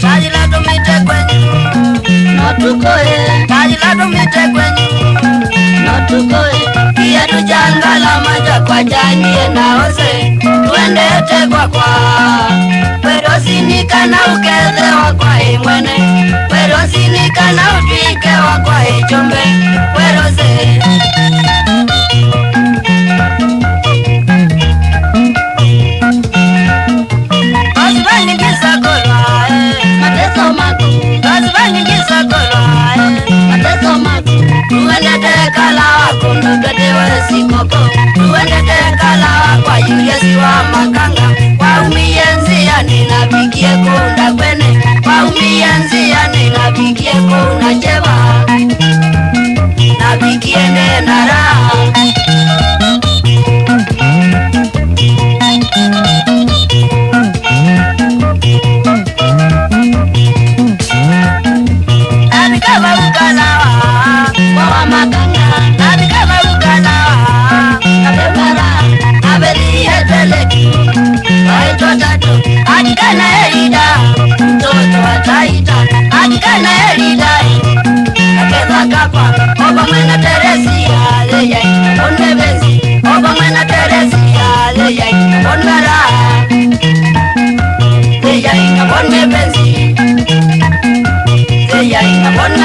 tajila tumite kwenyu notukoe tajila tumite kwenyu notukoe kia tujangala maja kwa janie naose tuendete kwa pero sinikana ukeze wakwa imwene pero sinikana utwike wakwa ichombe pero se Azvani ngisakora mateso mako Azvani ngisakora mateso mako tuendete kala wako ndotewe sikoko tuendete kala wako yulesi wa makanga kwa umiyenzi ninapigie kunda kwene kwa umiyenzi ninapigie kunda cheba napigie nara One